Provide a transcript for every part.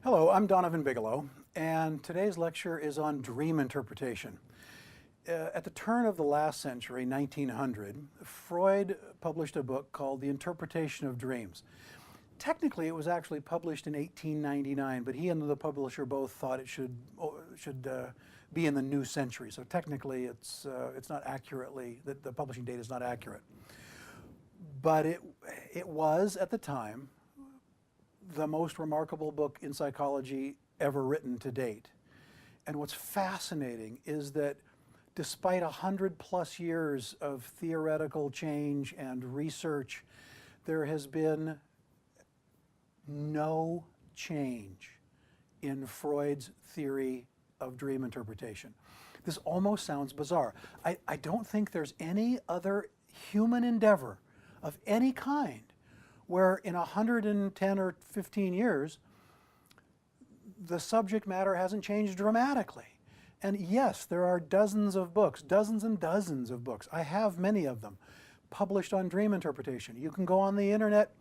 Hello, I'm Donovan Bigelow, and today's lecture is on dream interpretation. At the turn of the last century, 1900, Freud published a book called The Interpretation of Dreams. Technically, it was actually published in 1899, but he and the publisher both thought it should be in the new century. So technically, it's not accurately, the publishing date is not accurate. But it was, at the time, the most remarkable book in psychology ever written to date. And what's fascinating is that despite 100+ years of theoretical change and research, there has been no change in Freud's theory of dream interpretation. This almost sounds bizarre. I don't think there's any other human endeavor of any kind where in 110 or 15 years, the subject matter hasn't changed dramatically. And yes, there are dozens of books, dozens and dozens of books. I have many of them published on dream interpretation. You can go on the internet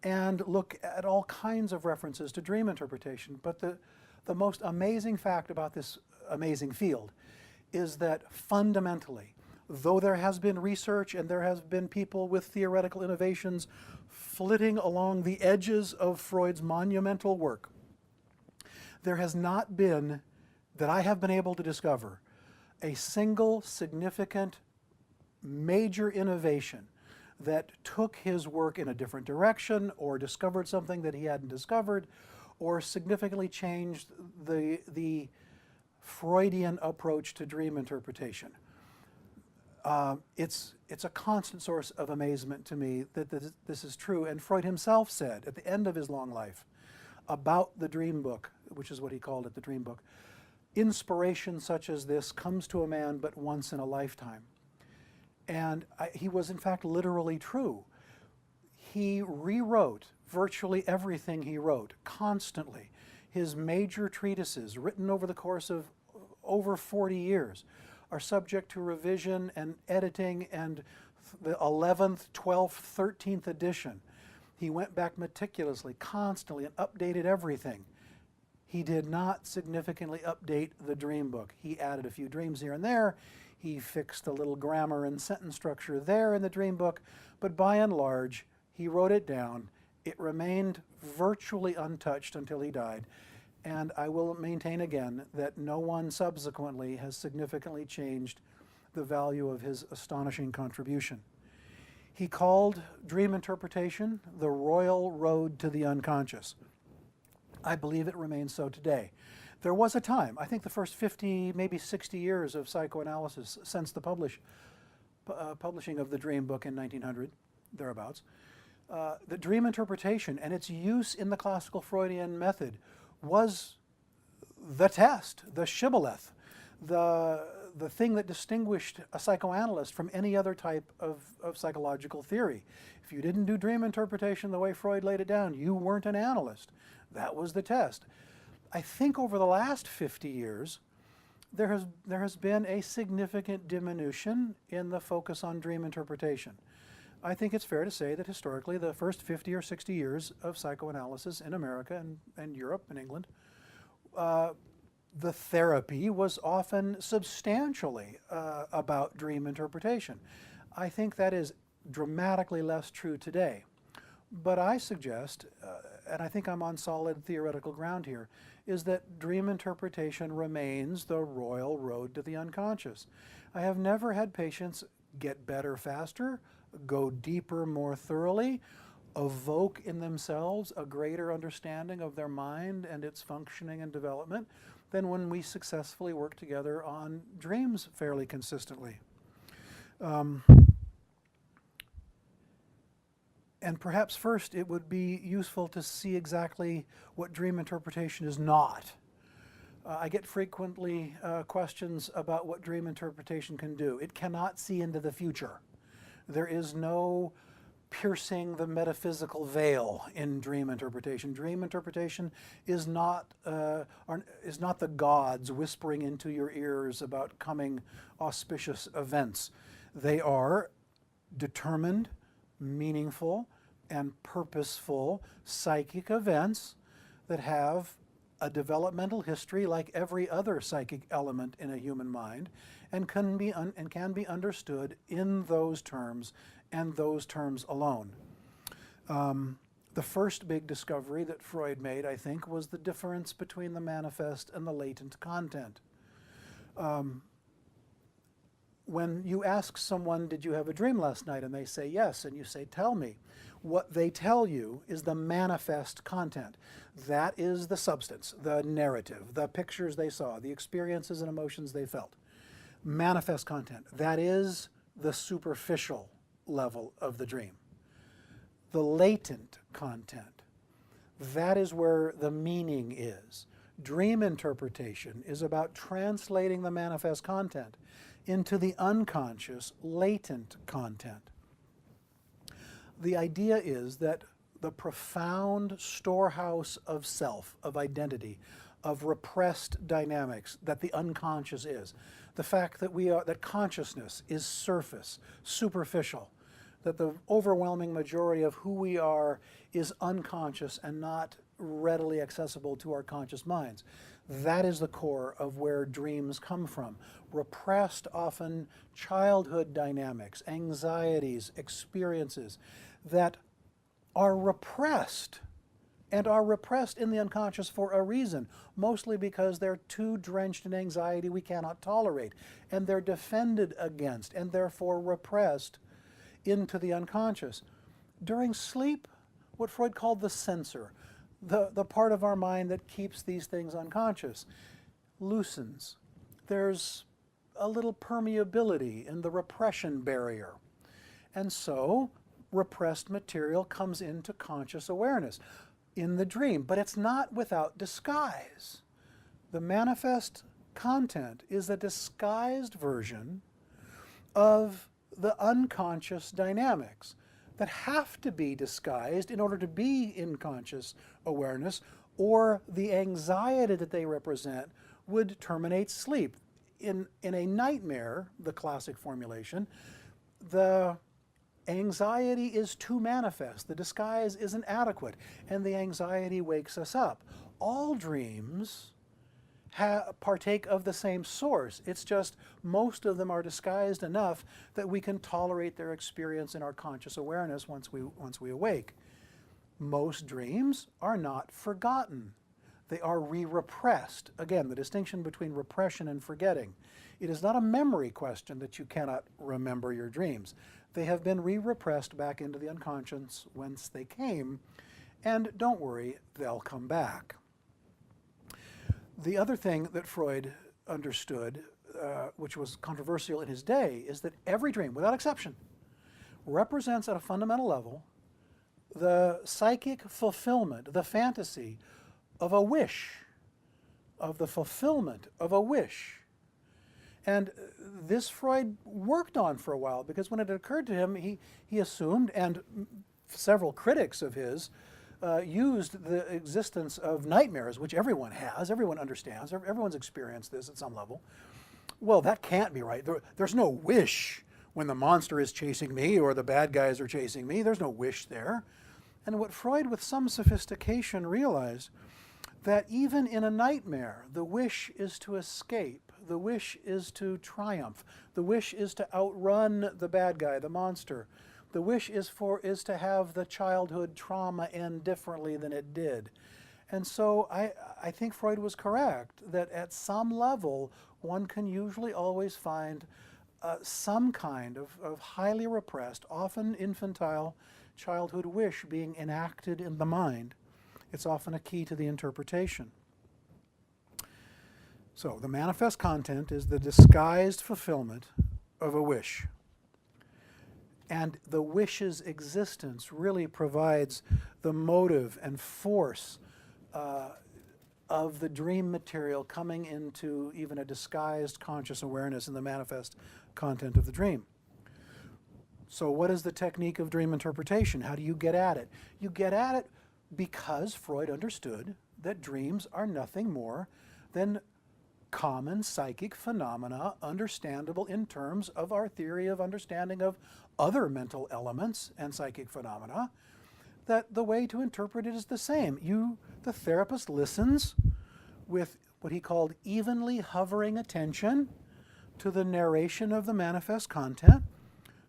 and look at all kinds of references to dream interpretation. But the most amazing fact about this amazing field is that fundamentally, though there has been research and there has been people with theoretical innovations flitting along the edges of Freud's monumental work, there has not been, that I have been able to discover, a single significant major innovation that took his work in a different direction or discovered something that he hadn't discovered or significantly changed the Freudian approach to dream interpretation. It's a constant source of amazement to me that this is true. And Freud himself said at the end of his long life about the dream book, which is what he called it, the dream book, inspiration such as this comes to a man but once in a lifetime. And he was in fact literally true. He rewrote virtually everything he wrote constantly. His major treatises, written over the course of over 40 years, are subject to revision and editing, and the 11th, 12th, 13th edition. He went back meticulously, constantly, and updated everything. He did not significantly update the dream book. He added a few dreams here and there. He fixed a little grammar and sentence structure there in the dream book, but by and large, he wrote it down. It remained virtually untouched until he died. And I will maintain again that no one subsequently has significantly changed the value of his astonishing contribution. He called dream interpretation the royal road to the unconscious. I believe it remains so today. There was a time, I think the first 50, maybe 60 years of psychoanalysis since the publishing of the Dream book in 1900, thereabouts, the dream interpretation and its use in the classical Freudian method was the test, the shibboleth, the thing that distinguished a psychoanalyst from any other type of psychological theory. If you didn't do dream interpretation the way Freud laid it down, you weren't an analyst. That was the test. I think over the last 50 years, there has been a significant diminution in the focus on dream interpretation. I think it's fair to say that historically the first 50 or 60 years of psychoanalysis in America and Europe and England, the therapy was often substantially about dream interpretation. I think that is dramatically less true today. But I suggest, and I think I'm on solid theoretical ground here, is that dream interpretation remains the royal road to the unconscious. I have never had patients get better faster, go deeper more thoroughly, evoke in themselves a greater understanding of their mind and its functioning and development than when we successfully work together on dreams fairly consistently. And perhaps first it would be useful to see exactly what dream interpretation is not. I get frequently questions about what dream interpretation can do. It cannot see into the future. There is no piercing the metaphysical veil in dream interpretation. Dream interpretation is not the gods whispering into your ears about coming auspicious events. They are determined, meaningful, and purposeful psychic events that have a developmental history like every other psychic element in a human mind, and can be understood in those terms and those terms alone. The first big discovery that Freud made, I think, was the difference between the manifest and the latent content. When you ask someone, did you have a dream last night? And they say yes, and you say, tell me. What they tell you is the manifest content. That is the substance, the narrative, the pictures they saw, the experiences and emotions they felt. Manifest content. That is the superficial level of the dream. The latent content, that is where the meaning is. Dream interpretation is about translating the manifest content into the unconscious, latent content. The idea is that the profound storehouse of self, of identity, of repressed dynamics that the unconscious is, the fact that that consciousness is surface, superficial, that the overwhelming majority of who we are is unconscious and not readily accessible to our conscious minds. That is the core of where dreams come from. Repressed, often childhood dynamics, anxieties, experiences that are repressed, and are repressed in the unconscious for a reason, mostly because they're too drenched in anxiety we cannot tolerate, and they're defended against and therefore repressed into the unconscious. During sleep, what Freud called the censor, the part of our mind that keeps these things unconscious, loosens. There's a little permeability in the repression barrier. And so repressed material comes into conscious awareness in the dream, but it's not without disguise. The manifest content is a disguised version of the unconscious dynamics that have to be disguised in order to be in conscious awareness, or the anxiety that they represent would terminate sleep. In a nightmare, the classic formulation, the anxiety is too manifest, the disguise isn't adequate, and the anxiety wakes us up. All dreams partake of the same source. It's just most of them are disguised enough that we can tolerate their experience in our conscious awareness once we awake. Most dreams are not forgotten. They are re-repressed. Again, the distinction between repression and forgetting. It is not a memory question that you cannot remember your dreams. They have been re-repressed back into the unconscious whence they came, and don't worry, they'll come back. The other thing that Freud understood, which was controversial in his day, is that every dream, without exception, represents at a fundamental level the psychic fulfillment, the fantasy of a wish, of the fulfillment of a wish. And this Freud worked on for a while, because when it occurred to him, he assumed, and several critics of his used the existence of nightmares, which everyone has, everyone understands, everyone's experienced this at some level. Well, that can't be right. There's no wish when the monster is chasing me or the bad guys are chasing me. There's no wish there. And what Freud, with some sophistication, realized that even in a nightmare, the wish is to escape. The wish is to triumph. The wish is to outrun the bad guy, the monster. The wish is to have the childhood trauma end differently than it did. And so I think Freud was correct that at some level, one can usually always find some kind of highly repressed, often infantile, childhood wish being enacted in the mind. It's often a key to the interpretation. So the manifest content is the disguised fulfillment of a wish. And the wish's existence really provides the motive and force of the dream material coming into even a disguised conscious awareness in the manifest content of the dream. So what is the technique of dream interpretation? How do you get at it? You get at it because Freud understood that dreams are nothing more than common psychic phenomena, understandable in terms of our theory of understanding of other mental elements and psychic phenomena, that the way to interpret it is the same. The therapist listens with what he called evenly hovering attention to the narration of the manifest content.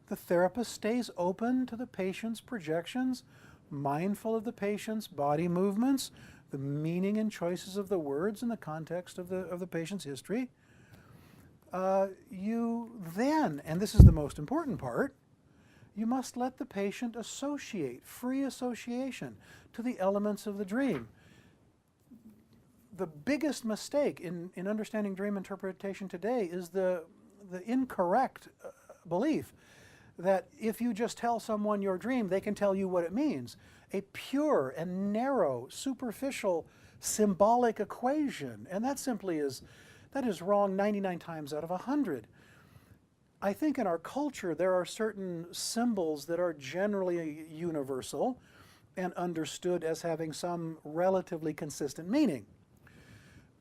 The therapist stays open to the patient's projections, mindful of the patient's body movements, the meaning and choices of the words in the context of the patient's history. You then, and this is the most important part, you must let the patient associate, free association, to the elements of the dream. The biggest mistake in understanding dream interpretation today is the incorrect belief that if you just tell someone your dream, they can tell you what it means. A pure and narrow, superficial, symbolic equation, and that is wrong 99 times out of 100. I think in our culture there are certain symbols that are generally universal and understood as having some relatively consistent meaning.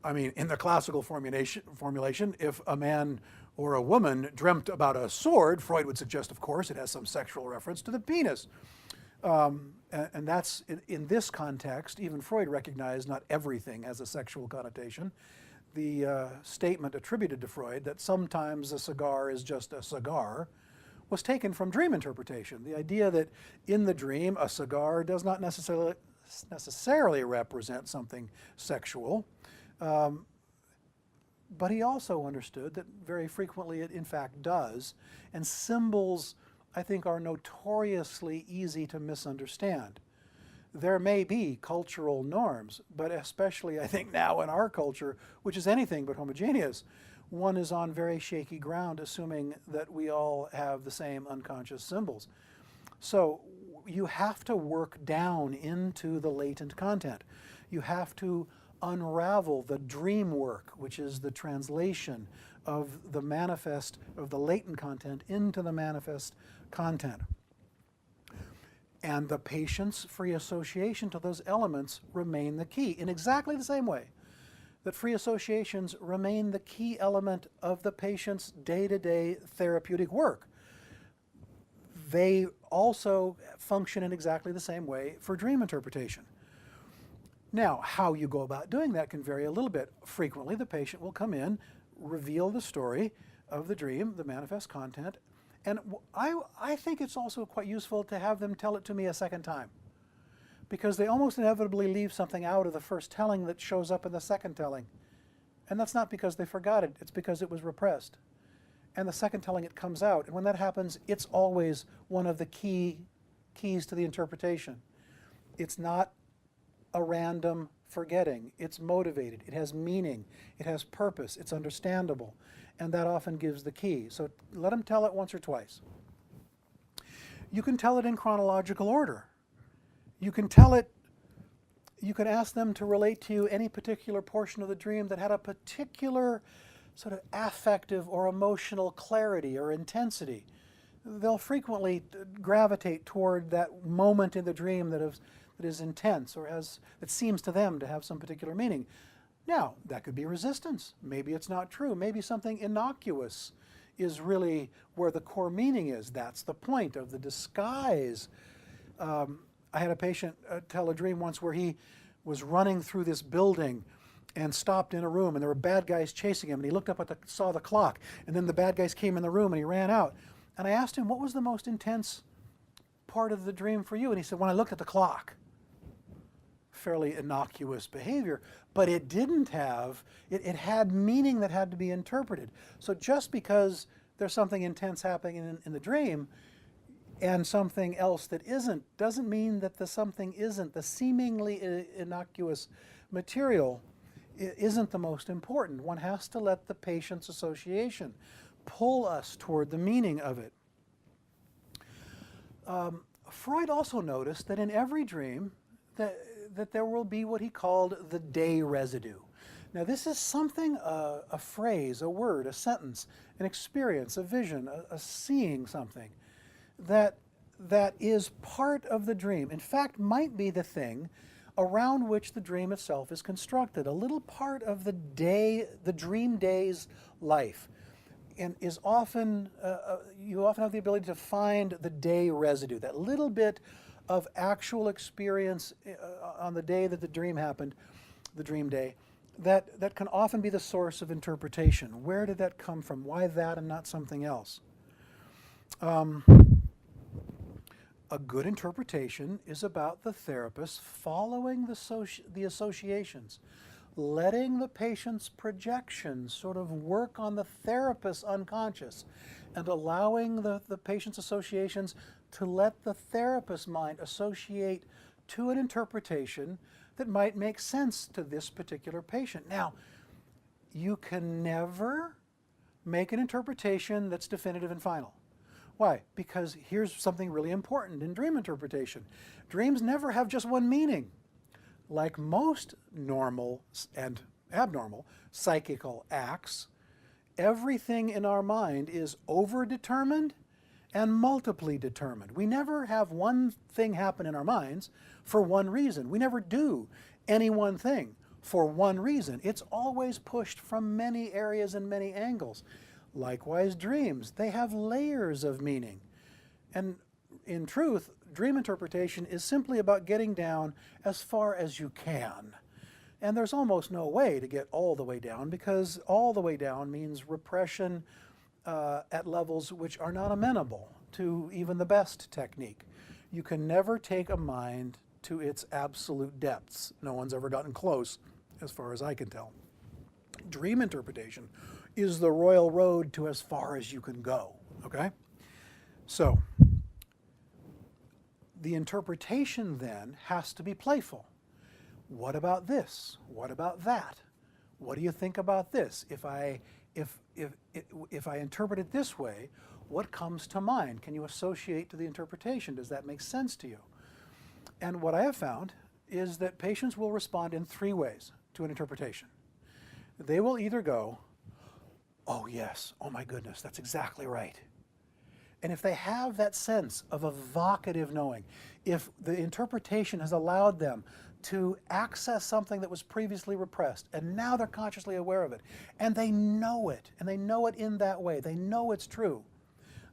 I mean, in the classical formulation, if a man or a woman dreamt about a sword, Freud would suggest, of course, it has some sexual reference to the penis. And that's, in this context, even Freud recognized not everything has a sexual connotation. The statement attributed to Freud that sometimes a cigar is just a cigar was taken from dream interpretation. The idea that in the dream a cigar does not necessarily represent something sexual. But he also understood that very frequently it in fact does, and symbols, I think, are notoriously easy to misunderstand. There may be cultural norms, but especially I think now in our culture, which is anything but homogeneous, one is on very shaky ground assuming that we all have the same unconscious symbols. So you have to work down into the latent content. You have to unravel the dream work, which is the translation of the manifest, of the latent content into the manifest content. And the patient's free association to those elements remain the key in exactly the same way that free associations remain the key element of the patient's day-to-day therapeutic work. They also function in exactly the same way for dream interpretation. Now, how you go about doing that can vary a little bit. Frequently, the patient will come in, reveal the story of the dream, the manifest content, and I think it's also quite useful to have them tell it to me a second time, because they almost inevitably leave something out of the first telling that shows up in the second telling. And that's not because they forgot it, it's because it was repressed. And the second telling, it comes out. And when that happens, it's always one of the keys to the interpretation. It's not a random forgetting. It's motivated. It has meaning. It has purpose. It's understandable. And that often gives the key. So let them tell it once or twice. You can tell it in chronological order. You can tell it, you can ask them to relate to you any particular portion of the dream that had a particular sort of affective or emotional clarity or intensity. They'll frequently gravitate toward that moment in the dream that is intense or that seems to them to have some particular meaning. Now, that could be resistance. Maybe it's not true. Maybe something innocuous is really where the core meaning is. That's the point of the disguise. I had a patient tell a dream once where he was running through this building and stopped in a room, and there were bad guys chasing him, and he looked up saw the clock, and then the bad guys came in the room and he ran out. And I asked him, what was the most intense part of the dream for you? And he said, when I looked at the clock. Fairly innocuous behavior, but it didn't have, it had meaning that had to be interpreted. So just because there's something intense happening in the dream and something else that isn't, doesn't mean that the something isn't. The seemingly innocuous material isn't the most important. One has to let the patient's association pull us toward the meaning of it. Freud also noticed that in every dream that there will be what he called the day residue. Now this is something, a phrase, a word, a sentence, an experience, a vision, a seeing something that is part of the dream. In fact, might be the thing around which the dream itself is constructed, a little part of the dream day's life. And is often, you often have the ability to find the day residue, that little bit of actual experience on the day that the dream happened, the dream day, that can often be the source of interpretation. Where did that come from? Why that and not something else? A good interpretation is about the therapist following the associations, letting the patient's projections sort of work on the therapist's unconscious, and allowing the patient's associations to let the therapist's mind associate to an interpretation that might make sense to this particular patient. Now, you can never make an interpretation that's definitive and final. Why? Because here's something really important in dream interpretation. Dreams never have just one meaning. Like most normal and abnormal psychical acts, everything in our mind is overdetermined and multiply determined. We never have one thing happen in our minds for one reason. We never do any one thing for one reason. It's always pushed from many areas and many angles. Likewise, dreams, they have layers of meaning. And in truth, dream interpretation is simply about getting down as far as you can. And there's almost no way to get all the way down, because all the way down means repression at levels which are not amenable to even the best technique. You can never take a mind to its absolute depths. No one's ever gotten close, as far as I can tell. Dream interpretation is the royal road to as far as you can go, okay? So, the interpretation then has to be playful. What about this? What about that? What do you think about this? If I interpret it this way, what comes to mind? Can you associate to the interpretation? Does that make sense to you? And what I have found is that patients will respond in three ways to an interpretation. They will either go, oh yes, oh my goodness, that's exactly right. And if they have that sense of evocative knowing, if the interpretation has allowed them to access something that was previously repressed, and now they're consciously aware of it, and they know it in that way, they know it's true,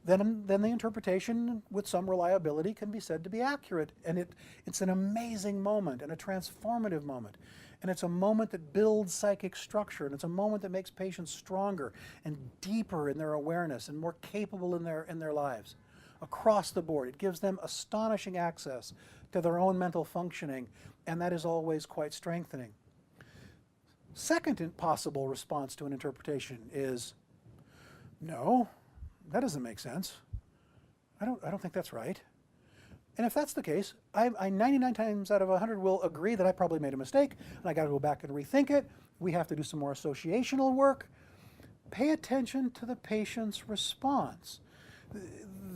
then the interpretation with some reliability can be said to be accurate. And it's an amazing moment and a transformative moment. And it's a moment that builds psychic structure, and it's a moment that makes patients stronger and deeper in their awareness and more capable in their lives. Across the board, it gives them astonishing access to their own mental functioning, and that is always quite strengthening. Second possible response to an interpretation is, no, that doesn't make sense. I don't think that's right. And if that's the case, I 99 times out of 100 will agree that I probably made a mistake, and I got to go back and rethink it. We have to do some more associational work. Pay attention to the patient's response.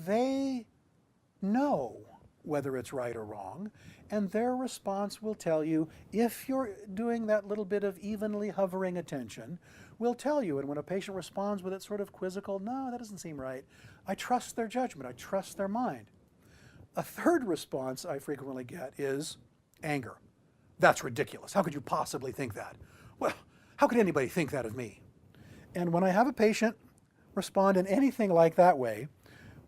They know whether it's right or wrong, and their response will tell you, if you're doing that little bit of evenly hovering attention, will tell you. And when a patient responds with it sort of quizzical, no, that doesn't seem right, I trust their judgment, I trust their mind. A third response I frequently get is anger. That's ridiculous. How could you possibly think that? Well, how could anybody think that of me? And when I have a patient respond in anything like that way,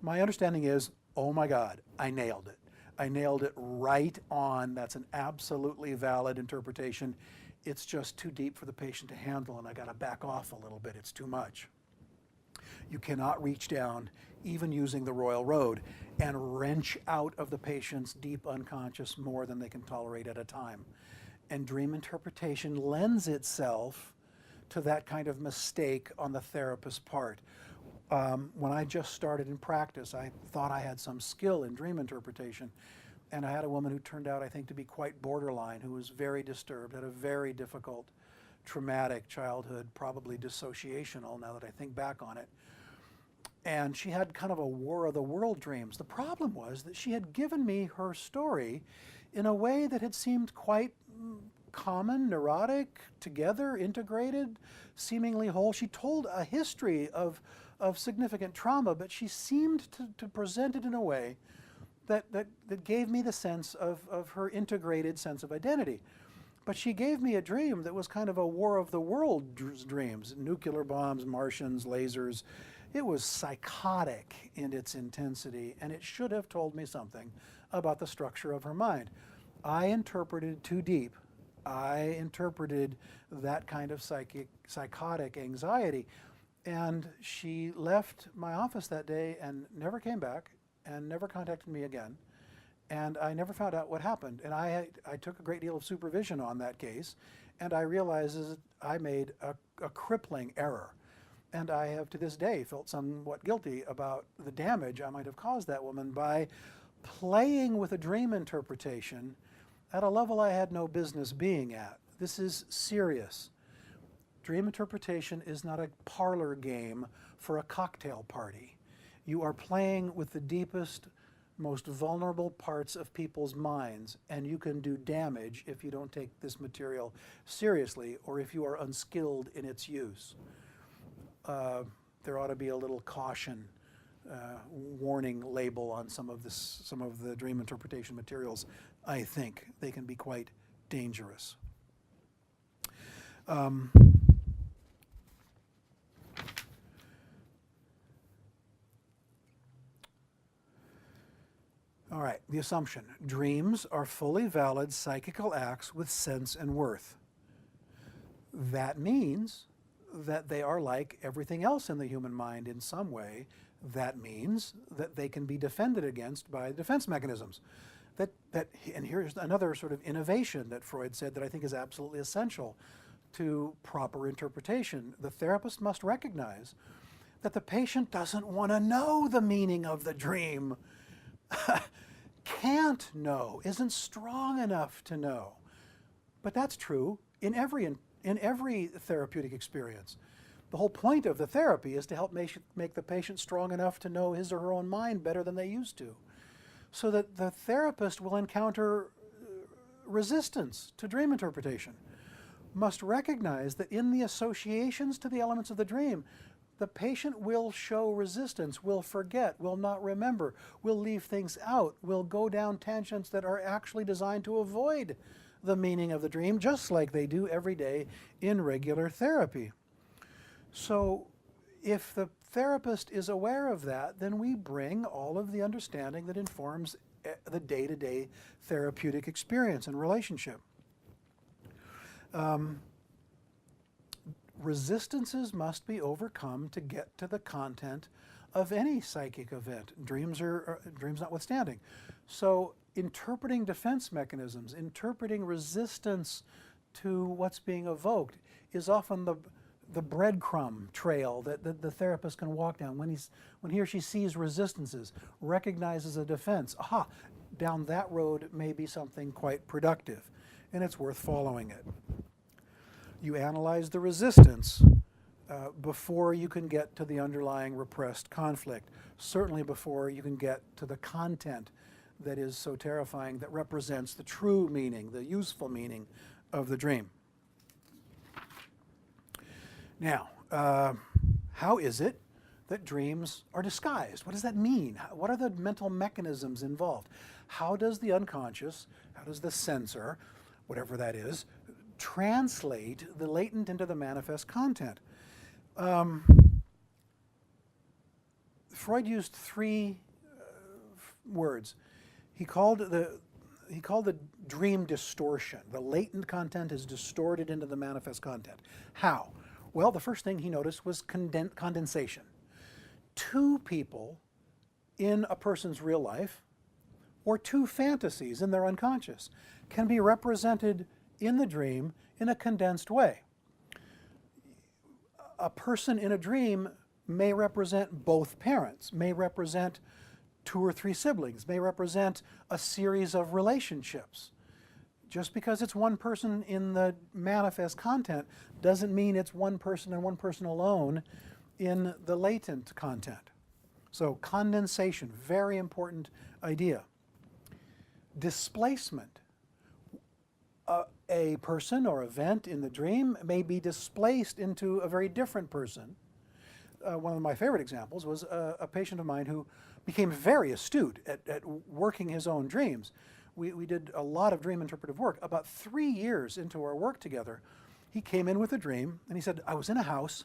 my understanding is, oh my God, I nailed it. I nailed it right on. That's an absolutely valid interpretation. It's just too deep for the patient to handle, and I got to back off a little bit. It's too much. You cannot reach down, even using the royal road, and wrench out of the patient's deep unconscious more than they can tolerate at a time. And dream interpretation lends itself to that kind of mistake on the therapist's part. When I just started in practice, I thought I had some skill in dream interpretation. And I had a woman who turned out, I think, to be quite borderline, who was very disturbed, had a very difficult, traumatic childhood, probably dissociational now that I think back on it. And she had kind of a war of the world dreams. The problem was that she had given me her story in a way that had seemed quite common, neurotic, together, integrated, seemingly whole. She told a history of significant trauma, but she seemed to present it in a way that gave me the sense of her integrated sense of identity. But she gave me a dream that was kind of a war of the world dreams, nuclear bombs, Martians, lasers. It was psychotic in its intensity, and it should have told me something about the structure of her mind. I interpreted too deep I interpreted that kind of psychotic anxiety. And she left my office that day and never came back and never contacted me again. And I never found out what happened. And I took a great deal of supervision on that case, and I realized that I made a crippling error. And I have to this day felt somewhat guilty about the damage I might have caused that woman by playing with a dream interpretation at a level I had no business being at. This is serious. Dream interpretation is not a parlor game for a cocktail party. You are playing with the deepest, most vulnerable parts of people's minds, and you can do damage if you don't take this material seriously or if you are unskilled in its use. There ought to be a little caution warning label on some of the dream interpretation materials. I think they can be quite dangerous. All right, the assumption. Dreams are fully valid psychical acts with sense and worth. That means that they are like everything else in the human mind in some way. That means that they can be defended against by defense mechanisms. And here's another sort of innovation that Freud said that I think is absolutely essential to proper interpretation. The therapist must recognize that the patient doesn't want to know the meaning of the dream. Can't know, isn't strong enough to know. But that's true in every therapeutic experience. The whole point of the therapy is to help make the patient strong enough to know his or her own mind better than they used to, so that the therapist will encounter resistance to dream interpretation, must recognize that in the associations to the elements of the dream, the patient will show resistance, will forget, will not remember, will leave things out, will go down tangents that are actually designed to avoid the meaning of the dream, just like they do every day in regular therapy. So if the therapist is aware of that, then we bring all of the understanding that informs the day-to-day therapeutic experience and relationship. Resistances must be overcome to get to the content of any psychic event, dreams notwithstanding. So interpreting defense mechanisms, interpreting resistance to what's being evoked is often the breadcrumb trail that the therapist can walk down when he or she sees resistances, recognizes a defense. Aha, down that road may be something quite productive, and it's worth following it. You analyze the resistance before you can get to the underlying repressed conflict, certainly before you can get to the content that is so terrifying, that represents the true meaning, the useful meaning of the dream. Now, how is it that dreams are disguised? What does that mean? What are the mental mechanisms involved? How does the unconscious, how does the sensor, whatever that is, translate the latent into the manifest content? Freud used three words. He called the dream distortion. The latent content is distorted into the manifest content. How? Well, the first thing he noticed was condensation. Two people in a person's real life, or two fantasies in their unconscious, can be represented in the dream in a condensed way. A person in a dream may represent both parents, may represent two or three siblings, may represent a series of relationships. Just because it's one person in the manifest content doesn't mean it's one person and one person alone in the latent content. So condensation, very important idea. Displacement. A person or event in the dream may be displaced into a very different person. One of my favorite examples was a patient of mine who became very astute at working his own dreams. We did a lot of dream interpretive work. About 3 years into our work together, he came in with a dream, and he said, I was in a house,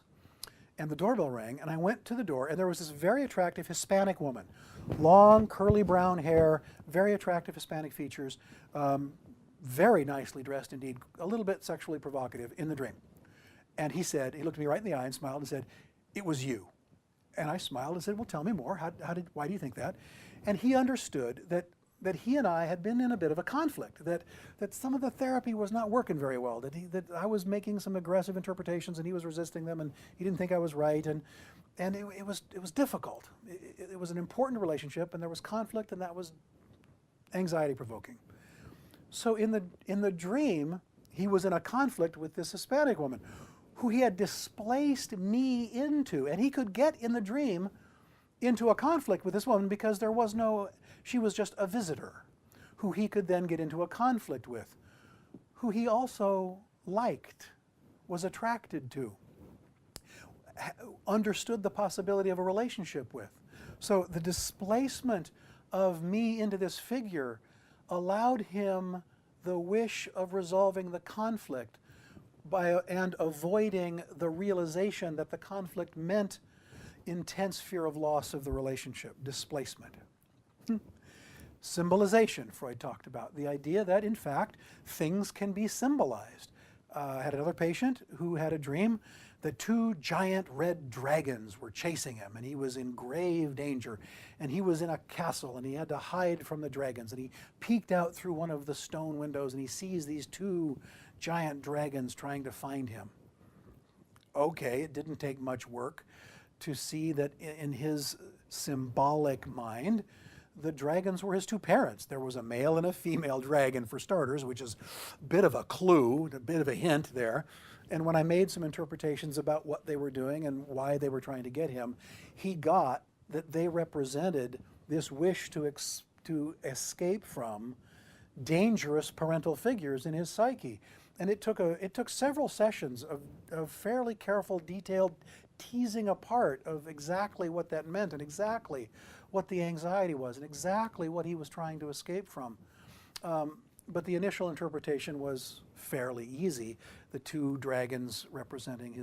and the doorbell rang, and I went to the door, and there was this very attractive Hispanic woman. Long, curly brown hair, very attractive Hispanic features, very nicely dressed indeed, a little bit sexually provocative in the dream. And he said, he looked me right in the eye and smiled and said, "It was you." And I smiled and said, "Well, tell me more. Why do you think that?" And he understood that he and I had been in a bit of a conflict, that some of the therapy was not working very well, that I was making some aggressive interpretations and he was resisting them, and he didn't think I was right, and it was difficult. It was an important relationship, and there was conflict, and that was anxiety provoking. So in the dream, he was in a conflict with this Hispanic woman who he had displaced me into, and he could get in the dream into a conflict with this woman because she was just a visitor who he could then get into a conflict with, who he also liked, was attracted to, understood the possibility of a relationship with. So the displacement of me into this figure allowed him the wish of resolving the conflict and avoiding the realization that the conflict meant intense fear of loss of the relationship, displacement. Symbolization, Freud talked about, the idea that, in fact, things can be symbolized. I had another patient who had a dream that two giant red dragons were chasing him, and he was in grave danger, and he was in a castle, and he had to hide from the dragons, and he peeked out through one of the stone windows, and he sees these two giant dragons trying to find him. Okay, it didn't take much work to see that in his symbolic mind, the dragons were his two parents. There was a male and a female dragon, for starters, which is a bit of a clue, a bit of a hint there. And when I made some interpretations about what they were doing and why they were trying to get him, he got that they represented this wish to escape from dangerous parental figures in his psyche. And it took several sessions of fairly careful, detailed teasing apart of exactly what that meant and exactly what the anxiety was and exactly what he was trying to escape from. But the initial interpretation was fairly easy. The two dragons representing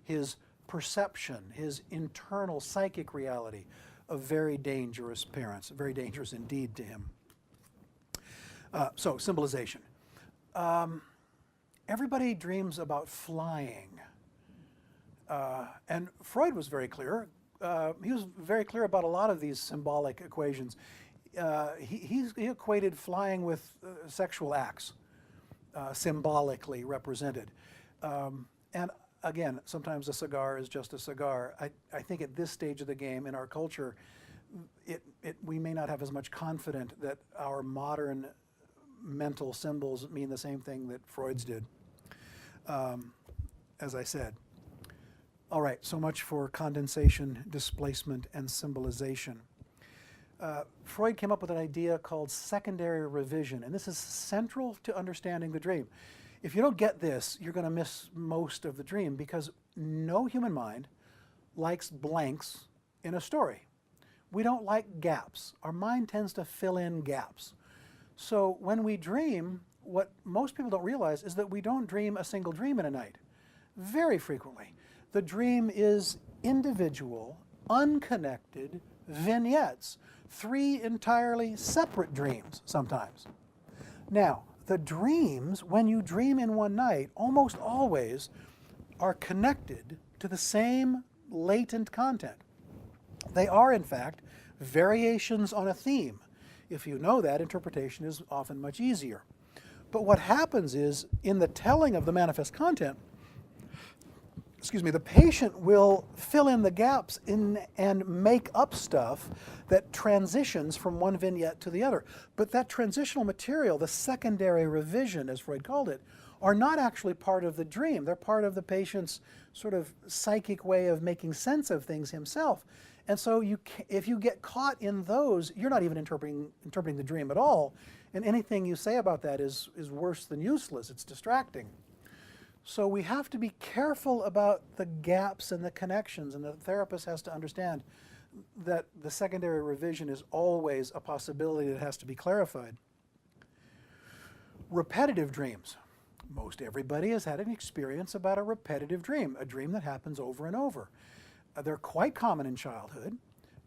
his perception, his internal psychic reality of very dangerous parents, very dangerous indeed to him. So symbolization. Everybody dreams about flying. And Freud was very clear. He was very clear about a lot of these symbolic equations. He equated flying with sexual acts, symbolically represented. And again, sometimes a cigar is just a cigar. I think at this stage of the game in our culture, we may not have as much confidence that our modern mental symbols mean the same thing that Freud's did, as I said. All right, so much for condensation, displacement, and symbolization. Freud came up with an idea called secondary revision, and this is central to understanding the dream. If you don't get this, you're going to miss most of the dream, because no human mind likes blanks in a story. We don't like gaps. Our mind tends to fill in gaps. So when we dream, what most people don't realize is that we don't dream a single dream in a night. Very frequently, the dream is individual, unconnected vignettes, 3 entirely separate dreams sometimes. Now, the dreams, when you dream in one night, almost always are connected to the same latent content. They are, in fact, variations on a theme. If you know that, interpretation is often much easier. But what happens is, in the telling of the manifest content, the patient will fill in the gaps and make up stuff that transitions from one vignette to the other. But that transitional material, the secondary revision, as Freud called it, are not actually part of the dream. They're part of the patient's sort of psychic way of making sense of things himself. And so if you get caught in those, you're not even interpreting the dream at all. And anything you say about that is worse than useless. It's distracting. So we have to be careful about the gaps and the connections, and the therapist has to understand that the secondary revision is always a possibility that has to be clarified. Repetitive dreams. Most everybody has had an experience about a repetitive dream, a dream that happens over and over. They're quite common in childhood.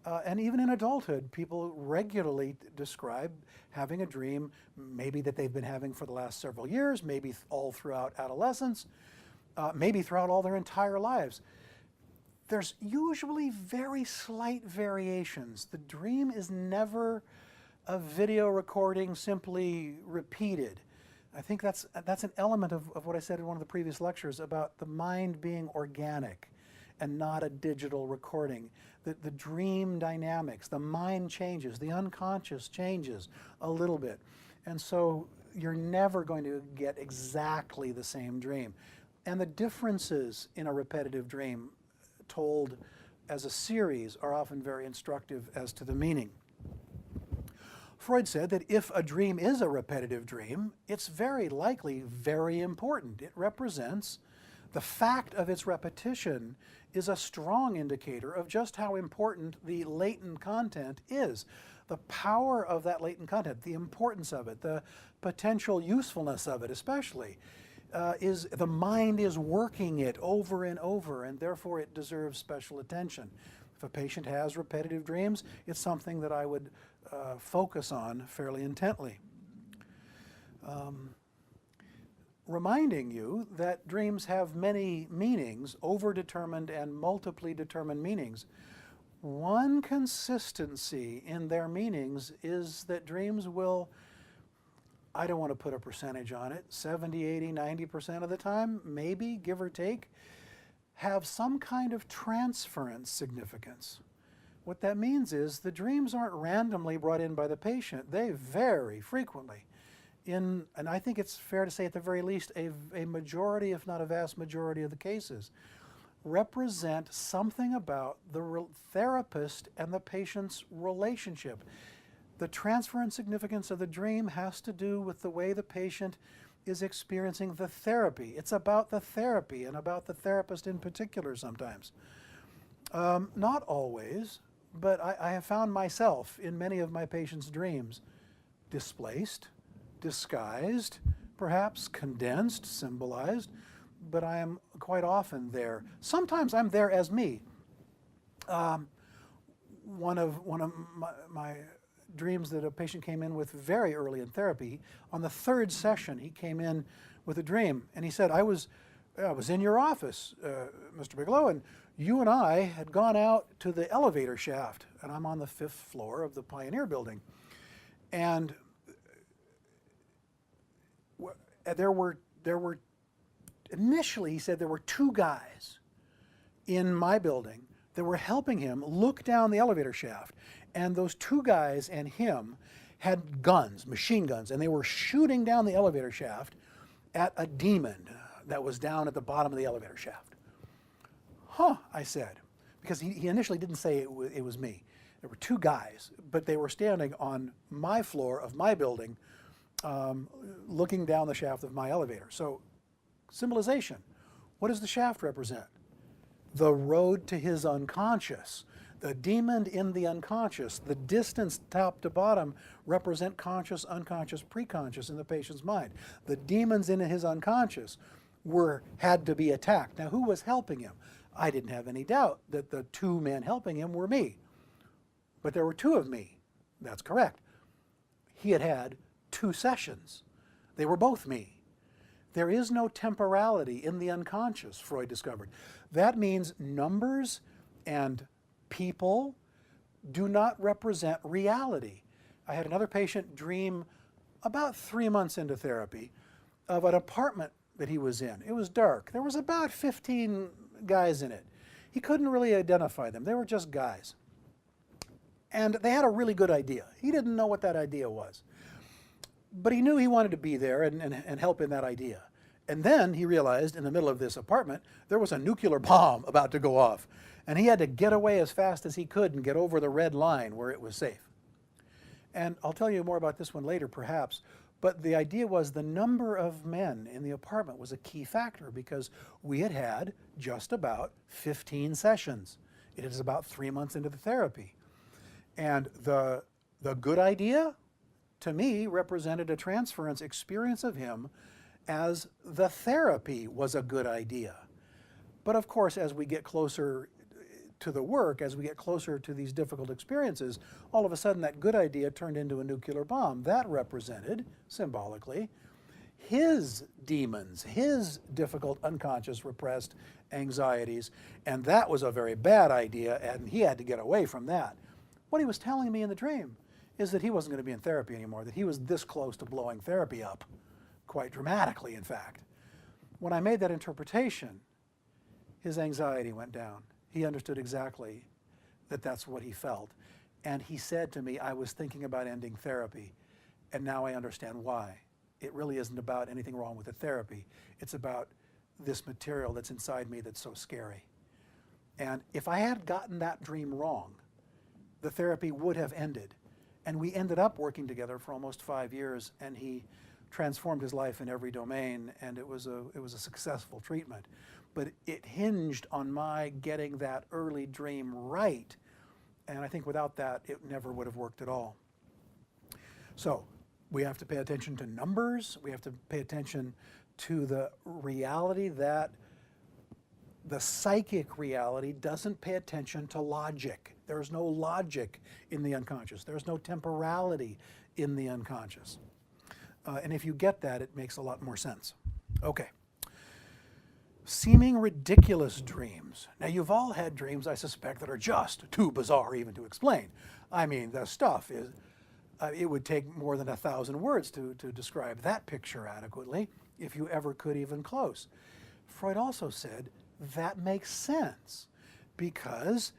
And even in adulthood, people regularly describe having a dream, maybe that they've been having for the last several years, maybe all throughout adolescence, maybe throughout all their entire lives. There's usually very slight variations. The dream is never a video recording simply repeated. I think that's an element of what I said in one of the previous lectures about the mind being organic and not a digital recording. The dream dynamics, the mind changes, the unconscious changes a little bit. And so you're never going to get exactly the same dream. And the differences in a repetitive dream told as a series are often very instructive as to the meaning. Freud said that if a dream is a repetitive dream, it's very likely very important. It represents the fact of its repetition is a strong indicator of just how important the latent content is. The power of that latent content, the importance of it, the potential usefulness of it especially, is the mind is working it over and over, and therefore it deserves special attention. If a patient has repetitive dreams, it's something that I would focus on fairly intently. Reminding you that dreams have many meanings, overdetermined and multiply determined meanings. One consistency in their meanings is that dreams will, I don't want to put a percentage on it, 70, 80, 90% of the time, maybe, give or take, have some kind of transference significance. What that means is the dreams aren't randomly brought in by the patient. They very frequently, and I think it's fair to say at the very least, a majority, if not a vast majority of the cases, represent something about the therapist and the patient's relationship. The transference significance of the dream has to do with the way the patient is experiencing the therapy. It's about the therapy and about the therapist in particular sometimes. Not always, but I have found myself in many of my patients' dreams displaced, disguised, perhaps condensed, symbolized, but I am quite often there. Sometimes I'm there as me. One of my dreams that a patient came in with very early in therapy, on the third session he came in with a dream, and he said, I was in your office, Mr. Bigelow, and you and I had gone out to the elevator shaft, and I'm on the 5th floor of the Pioneer Building. And there were initially, he said, there were 2 guys in my building that were helping him look down the elevator shaft. And those 2 guys and him had guns, machine guns, and they were shooting down the elevator shaft at a demon that was down at the bottom of the elevator shaft. Huh, I said, because he initially didn't say it was me. There were 2 guys, but they were standing on my floor of my building, looking down the shaft of my elevator. So, symbolization. What does the shaft represent? The road to his unconscious. The demon in the unconscious, the distance top to bottom represent conscious, unconscious, preconscious in the patient's mind. The demons in his unconscious had to be attacked. Now, who was helping him? I didn't have any doubt that the 2 men helping him were me. But there were 2 of me. That's correct. He had had 2 sessions. They were both me. There is no temporality in the unconscious, Freud discovered. That means numbers and people do not represent reality. I had another patient dream about 3 months into therapy of an apartment that he was in. It was dark. There was about 15 guys in it. He couldn't really identify them. They were just guys. And they had a really good idea. He didn't know what that idea was. But he knew he wanted to be there and help in that idea. And then he realized in the middle of this apartment, there was a nuclear bomb about to go off. And he had to get away as fast as he could and get over the red line where it was safe. And I'll tell you more about this one later, perhaps. But the idea was the number of men in the apartment was a key factor because we had had just about 15 sessions. It is about 3 months into the therapy. And the good idea, to me, represented a transference experience of him as the therapy was a good idea. But of course, as we get closer to the work, as we get closer to these difficult experiences, all of a sudden that good idea turned into a nuclear bomb. That represented, symbolically, his demons, his difficult, unconscious, repressed anxieties, and that was a very bad idea, and he had to get away from that. What he was telling me in the dream is that he wasn't going to be in therapy anymore, that he was this close to blowing therapy up, quite dramatically, in fact. When I made that interpretation, his anxiety went down. He understood exactly that that's what he felt. And he said to me, I was thinking about ending therapy, and now I understand why. It really isn't about anything wrong with the therapy. It's about this material that's inside me that's so scary. And if I had gotten that dream wrong, the therapy would have ended. And we ended up working together for almost 5 years, and he transformed his life in every domain, and it was a successful treatment. But it hinged on my getting that early dream right, and I think without that, it never would have worked at all. So we have to pay attention to numbers. We have to pay attention to the reality that the psychic reality doesn't pay attention to logic. There's no logic in the unconscious. There's no temporality in the unconscious. And if you get that, it makes a lot more sense. Okay. Seeming ridiculous dreams. Now, you've all had dreams, I suspect, that are just too bizarre even to explain. I mean, the stuff is, it would take more than 1,000 words to describe that picture adequately, if you ever could even close. Freud also said that makes sense because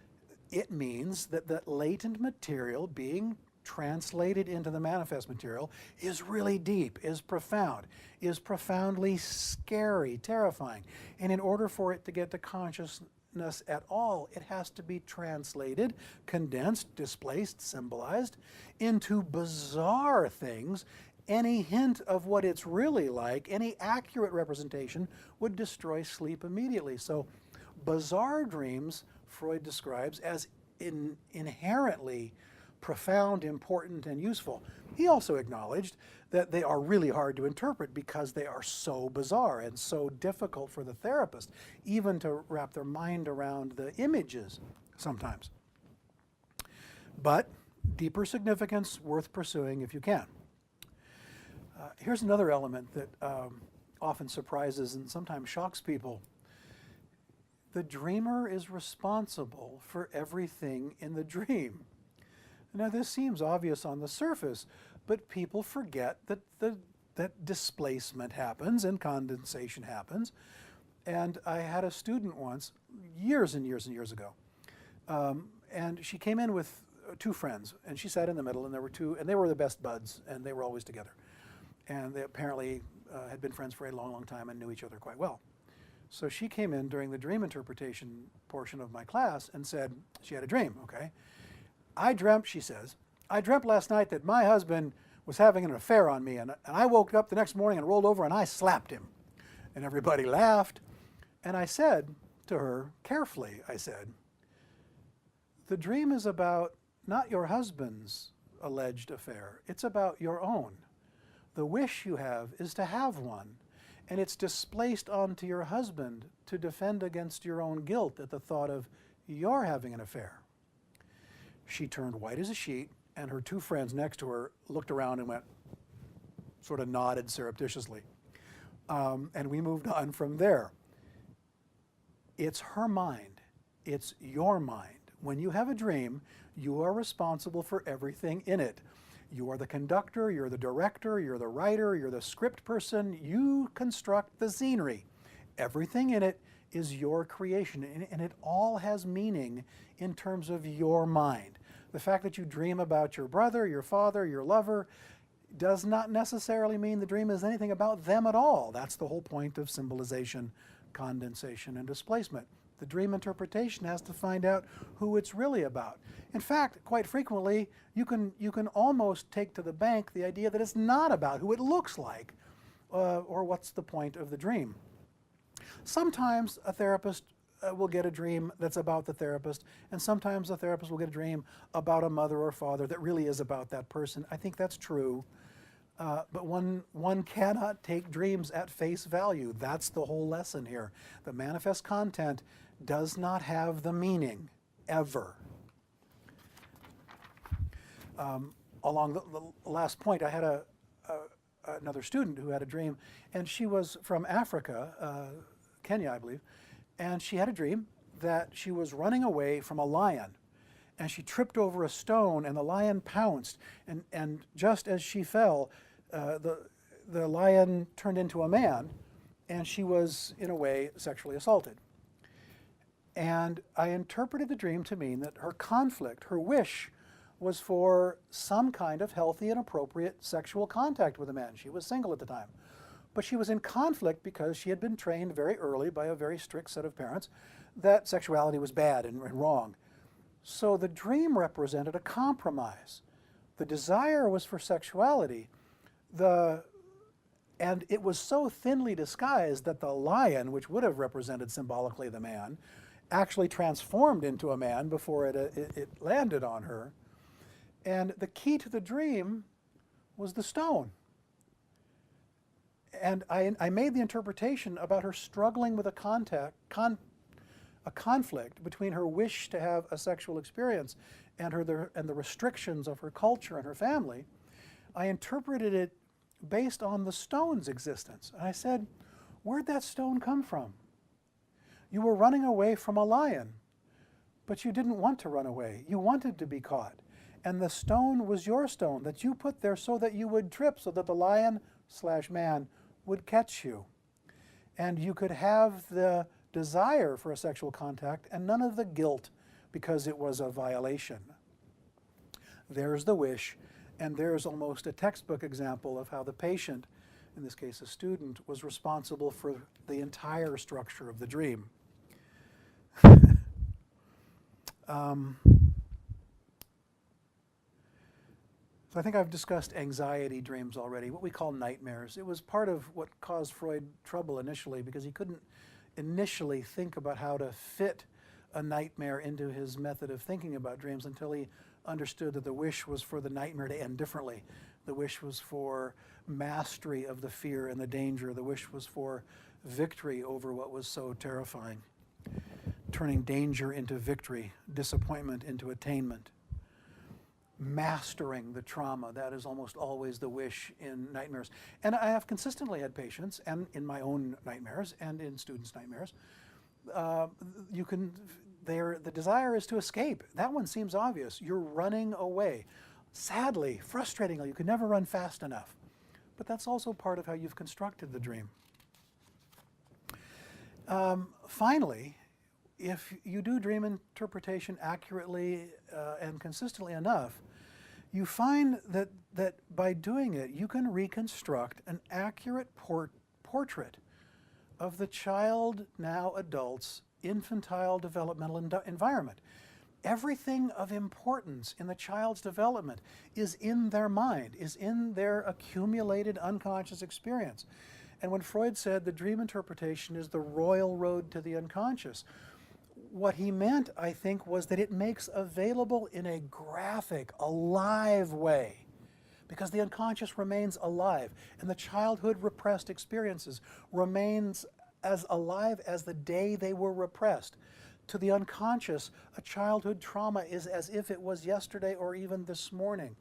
it means that the latent material being translated into the manifest material is really deep, is profound, is profoundly scary, terrifying. And in order for it to get to consciousness at all, it has to be translated, condensed, displaced, symbolized into bizarre things. Any hint of what it's really like, any accurate representation would destroy sleep immediately. So bizarre dreams, Freud describes as inherently profound, important, and useful. He also acknowledged that they are really hard to interpret because they are so bizarre and so difficult for the therapist, even to wrap their mind around the images sometimes. But deeper significance, worth pursuing if you can. Here's another element that often surprises and sometimes shocks people. The dreamer is responsible for everything in the dream. Now, this seems obvious on the surface, but people forget that displacement happens and condensation happens. And I had a student once, years and years and years ago, and she came in with two friends, and she sat in the middle, and there were two, and they were the best buds, and they were always together. And they apparently had been friends for a long, long time and knew each other quite well. So she came in during the dream interpretation portion of my class and said she had a dream, okay? I dreamt, she says, I dreamt last night that my husband was having an affair on me, and I woke up the next morning and rolled over and I slapped him. And everybody laughed. And I said to her, carefully, I said, the dream is about not your husband's alleged affair. It's about your own. The wish you have is to have one, and it's displaced onto your husband to defend against your own guilt at the thought of your having an affair. She turned white as a sheet, and her two friends next to her looked around and went, sort of nodded surreptitiously. And we moved on from there. It's her mind. It's your mind. When you have a dream, you are responsible for everything in it. You are the conductor, you're the director, you're the writer, you're the script person. You construct the scenery. Everything in it is your creation, and it all has meaning in terms of your mind. The fact that you dream about your brother, your father, your lover, does not necessarily mean the dream is anything about them at all. That's the whole point of symbolization, condensation, and displacement. The dream interpretation has to find out who it's really about. In fact, quite frequently, you can almost take to the bank the idea that it's not about who it looks like, or what's the point of the dream. Sometimes a therapist will get a dream that's about the therapist, and sometimes a therapist will get a dream about a mother or father that really is about that person. I think that's true, but one cannot take dreams at face value. That's the whole lesson here. The manifest content does not have the meaning ever. Along the last point, I had another student who had a dream, and she was from Africa, Kenya, I believe, and she had a dream that she was running away from a lion, and she tripped over a stone, and the lion pounced, and just as she fell, the lion turned into a man, and she was, in a way, sexually assaulted. And I interpreted the dream to mean that her conflict, her wish, was for some kind of healthy and appropriate sexual contact with a man. She was single at the time. But she was in conflict because she had been trained very early by a very strict set of parents that sexuality was bad and wrong. So the dream represented a compromise. The desire was for sexuality, and it was so thinly disguised that the lion, which would have represented symbolically the man, actually transformed into a man before it landed on her. And the key to the dream was the stone. And I made the interpretation about her struggling with a conflict between her wish to have a sexual experience and the restrictions of her culture and her family. I interpreted it based on the stone's existence. And I said, where'd that stone come from? You were running away from a lion, but you didn't want to run away. You wanted to be caught. And the stone was your stone that you put there so that you would trip, so that the lion/man would catch you. And you could have the desire for a sexual contact and none of the guilt because it was a violation. There's the wish, and there's almost a textbook example of how the patient, in this case a student, was responsible for the entire structure of the dream. So I think I've discussed anxiety dreams already, what we call nightmares. It was part of what caused Freud trouble initially because he couldn't initially think about how to fit a nightmare into his method of thinking about dreams until he understood that the wish was for the nightmare to end differently. The wish was for mastery of the fear and the danger. The wish was for victory over what was so terrifying, turning danger into victory, disappointment into attainment. Mastering the trauma, that is almost always the wish in nightmares. And I have consistently had patients, and in my own nightmares and in students' nightmares, the desire is to escape. That one seems obvious. You're running away. Sadly, frustratingly, you can never run fast enough. But that's also part of how you've constructed the dream. Finally, if you do dream interpretation accurately and consistently enough, you find that by doing it, you can reconstruct an accurate portrait of the child, now adult's, infantile developmental environment. Everything of importance in the child's development is in their mind, is in their accumulated unconscious experience. And when Freud said the dream interpretation is the royal road to the unconscious, what he meant, I think, was that it makes available in a graphic, alive way, because the unconscious remains alive, and the childhood repressed experiences remains as alive as the day they were repressed. To the unconscious, a childhood trauma is as if it was yesterday or even this morning.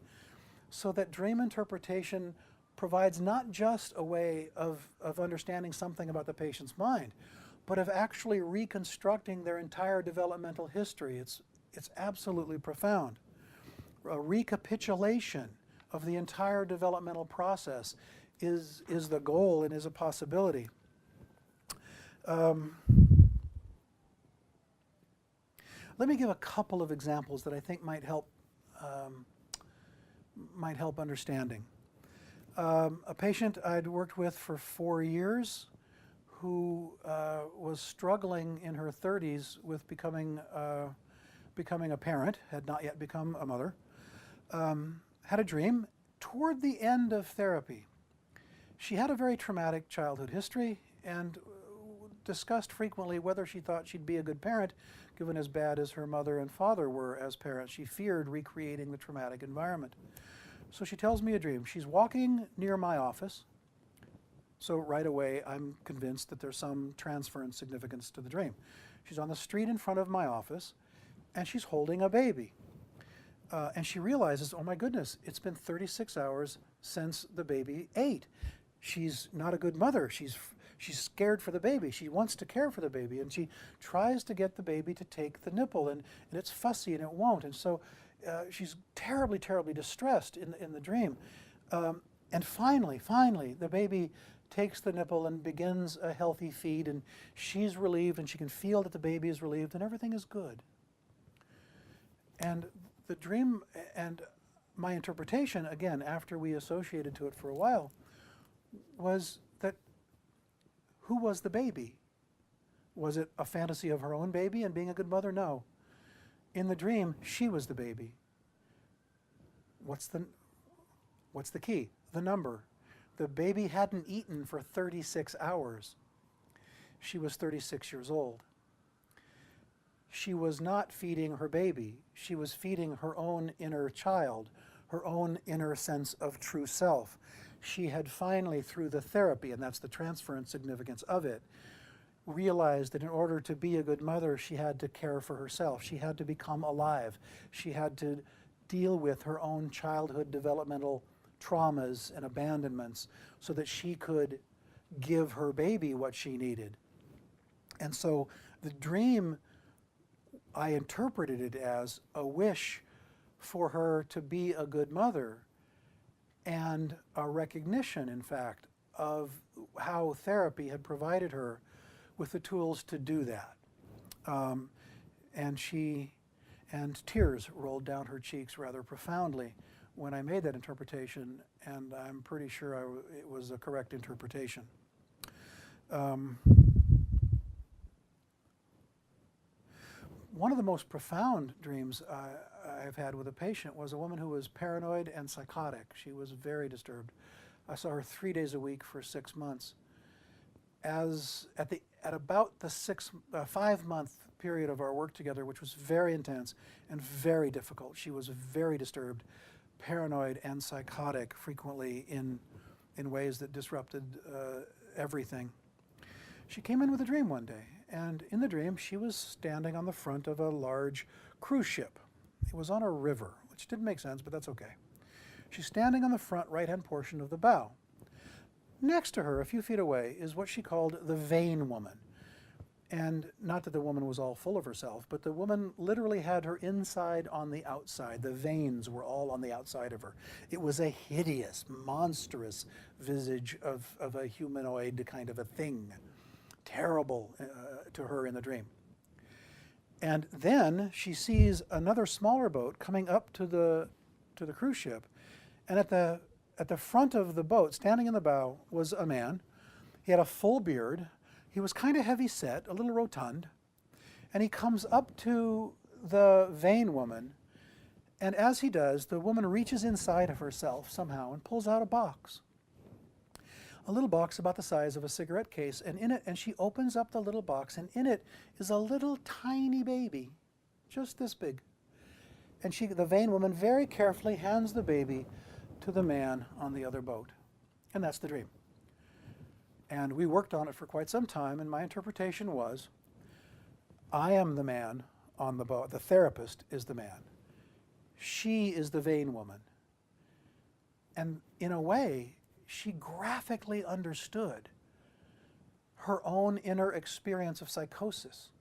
So that dream interpretation provides not just a way of understanding something about the patient's mind, but of actually reconstructing their entire developmental history. It's absolutely profound. A recapitulation of the entire developmental process is the goal and is a possibility. Let me give a couple of examples that I think might help understanding. A patient I'd worked with for 4 years who was struggling in her 30s with becoming a parent, had not yet become a mother, had a dream toward the end of therapy. She had a very traumatic childhood history and discussed frequently whether she thought she'd be a good parent, given as bad as her mother and father were as parents. She feared recreating the traumatic environment. So she tells me a dream. She's walking near my office. So right away, I'm convinced that there's some transference significance to the dream. She's on the street in front of my office, and she's holding a baby. And she realizes, oh my goodness, it's been 36 hours since the baby ate. She's not a good mother. She's scared for the baby. She wants to care for the baby, and she tries to get the baby to take the nipple, and it's fussy and it won't. And so she's terribly, terribly distressed in the dream. And finally, the baby takes the nipple and begins a healthy feed, and she's relieved, and she can feel that the baby is relieved, and everything is good. And the dream, and my interpretation, again, after we associated to it for a while, was that who was the baby? Was it a fantasy of her own baby and being a good mother? No. In the dream, she was the baby. What's the key? The number. The baby hadn't eaten for 36 hours. She was 36 years old. She was not feeding her baby. She was feeding her own inner child, her own inner sense of true self. She had finally, through the therapy, and that's the transference significance of it, realized that in order to be a good mother, she had to care for herself. She had to become alive. She had to deal with her own childhood developmental traumas and abandonments so that she could give her baby what she needed. And so the dream, I interpreted it as a wish for her to be a good mother and a recognition, in fact, of how therapy had provided her with the tools to do that. And tears rolled down her cheeks rather profoundly when I made that interpretation, and I'm pretty sure it was a correct interpretation. One of the most profound dreams I've had with a patient was a woman who was paranoid and psychotic. She was very disturbed. I saw her 3 days a week for 6 months. At about the 5-month period of our work together, which was very intense and very difficult, she was very disturbed, paranoid and psychotic, frequently in ways that disrupted everything. She came in with a dream one day, and in the dream she was standing on the front of a large cruise ship. It was on a river, which didn't make sense, but that's okay. She's standing on the front right-hand portion of the bow. Next to her, a few feet away, is what she called the vain woman. And not that the woman was all full of herself, but the woman literally had her inside on the outside. The veins were all on the outside of her. It was a hideous, monstrous visage of a humanoid kind of a thing. Terrible to her in the dream. And then she sees another smaller boat coming up to the cruise ship, and at the front of the boat, standing in the bow, was a man. He had a full beard. He was kind of heavy set, a little rotund, and he comes up to the vain woman, and as he does, the woman reaches inside of herself somehow and pulls out a box. A little box about the size of a cigarette case, and she opens up the little box, and in it is a little tiny baby, just this big. And the vain woman very carefully hands the baby to the man on the other boat. And that's the dream. And we worked on it for quite some time, and my interpretation was, I am the man on the boat. The therapist is the man. She is the vain woman. And in a way, she graphically understood her own inner experience of psychosis.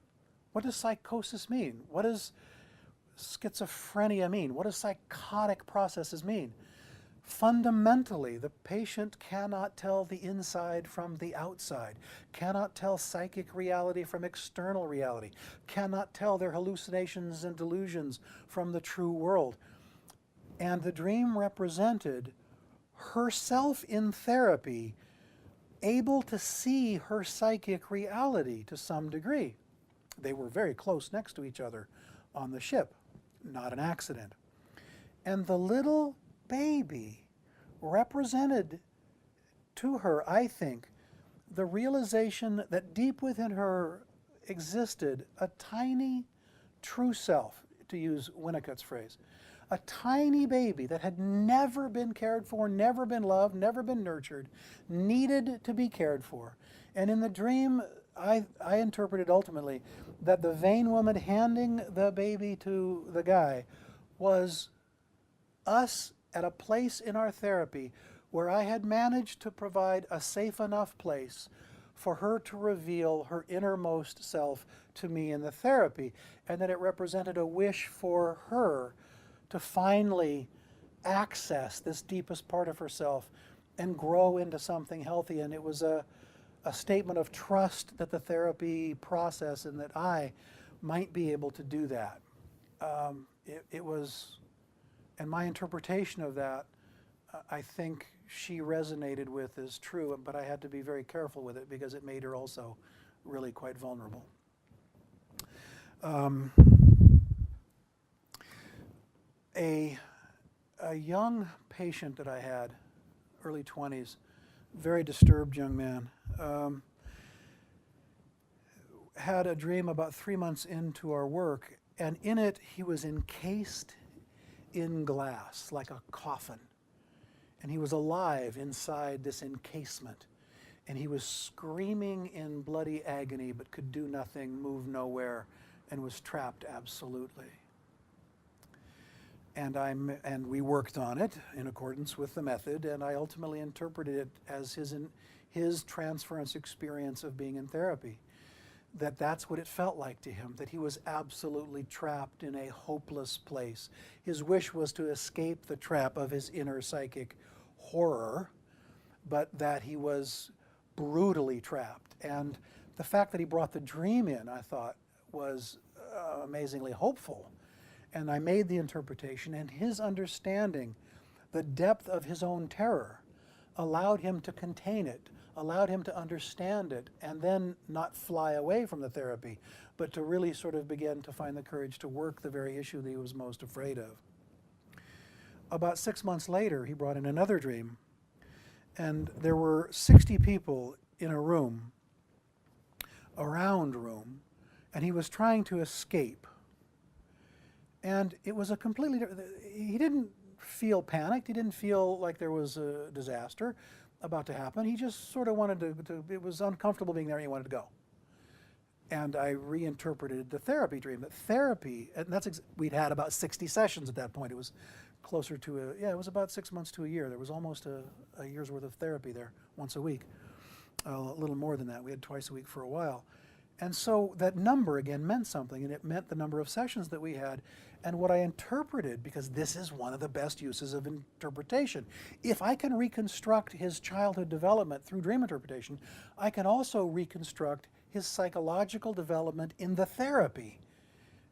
What does psychosis mean? What does schizophrenia mean? What does psychotic processes mean? Fundamentally, the patient cannot tell the inside from the outside, cannot tell psychic reality from external reality, cannot tell their hallucinations and delusions from the true world. And the dream represented herself in therapy, able to see her psychic reality to some degree. They were very close next to each other on the ship, not an accident. And the little baby represented to her, I think, the realization that deep within her existed a tiny true self, to use Winnicott's phrase, A tiny baby that had never been cared for, never been loved, never been nurtured, needed to be cared for. And in the dream, I interpreted ultimately that the vain woman handing the baby to the guy was us at a place in our therapy where I had managed to provide a safe enough place for her to reveal her innermost self to me in the therapy, and that it represented a wish for her to finally access this deepest part of herself and grow into something healthy. And it was a statement of trust that the therapy process and that I might be able to do that. It was, and my interpretation of that, I think she resonated with as true, but I had to be very careful with it because it made her also really quite vulnerable. A young patient that I had, early 20s, very disturbed young man, had a dream about 3 months into our work, and in it he was encased in glass like a coffin. And he was alive inside this encasement. And he was screaming in bloody agony, but could do nothing, move nowhere, and was trapped absolutely. And we worked on it in accordance with the method, and I ultimately interpreted it as his transference experience of being in therapy. That's what it felt like to him, that he was absolutely trapped in a hopeless place. His wish was to escape the trap of his inner psychic horror, but that he was brutally trapped. And the fact that he brought the dream in, I thought, was amazingly hopeful. And I made the interpretation, and his understanding, the depth of his own terror, allowed him to contain it, allowed him to understand it, and then not fly away from the therapy, but to really sort of begin to find the courage to work the very issue that he was most afraid of. About 6 months later, he brought in another dream, and there were 60 people in a room, a round room, and he was trying to escape. And it was a completely different, he didn't feel panicked, he didn't feel like there was a disaster about to happen. He just sort of wanted to it was uncomfortable being there and he wanted to go. And I reinterpreted the therapy dream. That therapy, and we'd had about 60 sessions at that point. It was closer to it was about 6 months to a year. There was almost a year's worth of therapy there, once a week. A little more than that. We had twice a week for a while. And so that number again meant something, and it meant the number of sessions that we had. And what I interpreted, because this is one of the best uses of interpretation, if I can reconstruct his childhood development through dream interpretation, I can also reconstruct his psychological development in the therapy.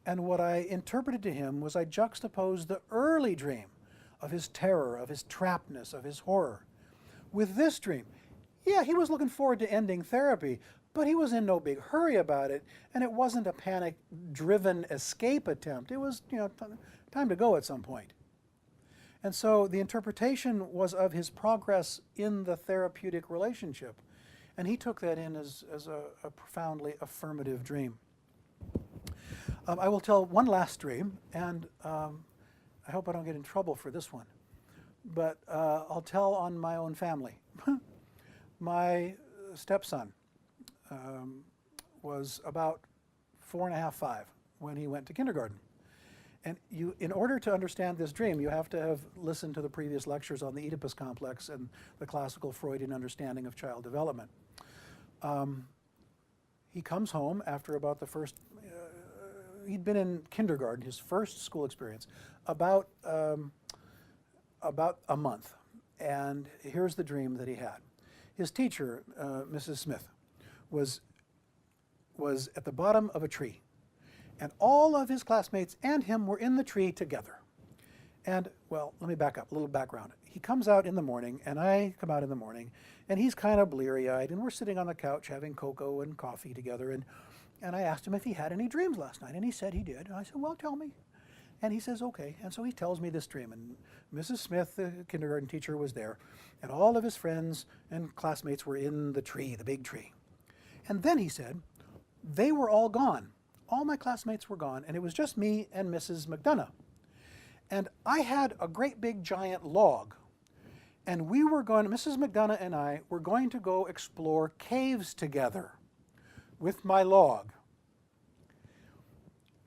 And what I interpreted to him was I juxtaposed the early dream of his terror, of his trappedness, of his horror, with this dream. Yeah, he was looking forward to ending therapy, but he was in no big hurry about it, and it wasn't a panic-driven escape attempt. It was, time to go at some point. And so the interpretation was of his progress in the therapeutic relationship, and he took that in as a profoundly affirmative dream. I will tell one last dream, and I hope I don't get in trouble for this one, but I'll tell on my own family. My stepson was about 4.5, 5 when he went to kindergarten. And in order to understand this dream, you have to have listened to the previous lectures on the Oedipus complex and the classical Freudian understanding of child development. He comes home after about the first, he'd been in kindergarten, his first school experience, about a month. And here's the dream that he had. His teacher, Mrs. Smith, was at the bottom of a tree, and all of his classmates and him were in the tree together. And, well, let me back up, a little background. He comes out in the morning, and I come out in the morning, and he's kind of bleary-eyed, and we're sitting on the couch having cocoa and coffee together, and I asked him if he had any dreams last night, and he said he did. And I said, well, tell me. And he says, okay. And so he tells me this dream, and Mrs. Smith, the kindergarten teacher, was there, and all of his friends and classmates were in the tree, the big tree. And then he said, they were all gone. All my classmates were gone, and it was just me and Mrs. McDonough. And I had a great big giant log, and we were going, Mrs. McDonough and I were going to go explore caves together with my log.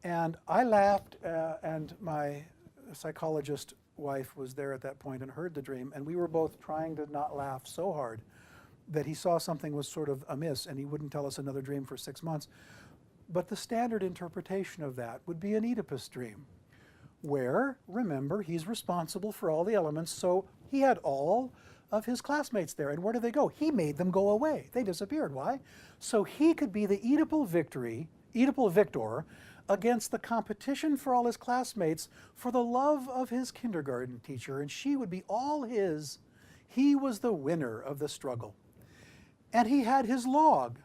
And I laughed, and my psychologist wife was there at that point and heard the dream, and we were both trying to not laugh so hard that he saw something was sort of amiss, and he wouldn't tell us another dream for 6 months. But the standard interpretation of that would be an Oedipus dream, where, remember, he's responsible for all the elements, so he had all of his classmates there. And where did they go? He made them go away. They disappeared. Why? So he could be the Oedipal victor against the competition for all his classmates for the love of his kindergarten teacher, and she would be all his. He was the winner of the struggle. And he had his log.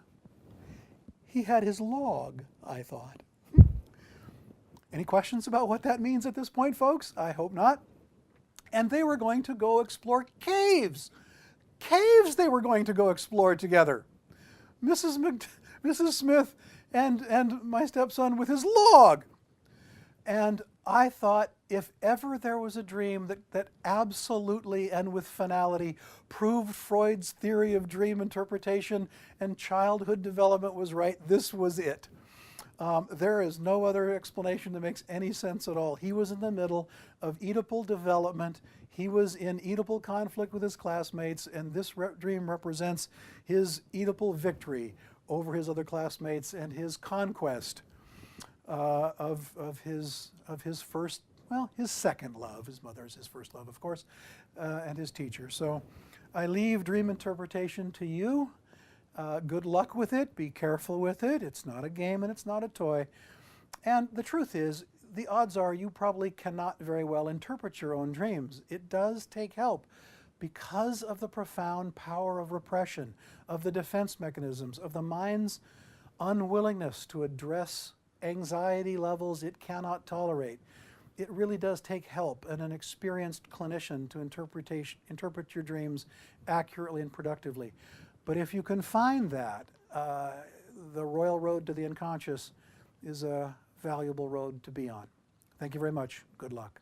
He had his log, I thought. Any questions about what that means at this point, folks? I hope not. And they were going to go explore caves. Caves they were going to go explore together. Mrs. Smith and my stepson with his log. And I thought, if ever there was a dream that absolutely and with finality proved Freud's theory of dream interpretation and childhood development was right, this was it. There is no other explanation that makes any sense at all. He was in the middle of Oedipal development. He was in Oedipal conflict with his classmates, and this dream represents his Oedipal victory over his other classmates and his conquest of his first, well, his second love. His mother is his first love, of course, and his teacher. So I leave dream interpretation to you. Good luck with it. Be careful with it. It's not a game and it's not a toy. And the truth is, the odds are you probably cannot very well interpret your own dreams. It does take help because of the profound power of repression, of the defense mechanisms, of the mind's unwillingness to address anxiety levels it cannot tolerate. It really does take help and an experienced clinician to interpret your dreams accurately and productively. But if you can find that, the royal road to the unconscious is a valuable road to be on. Thank you very much. Good luck.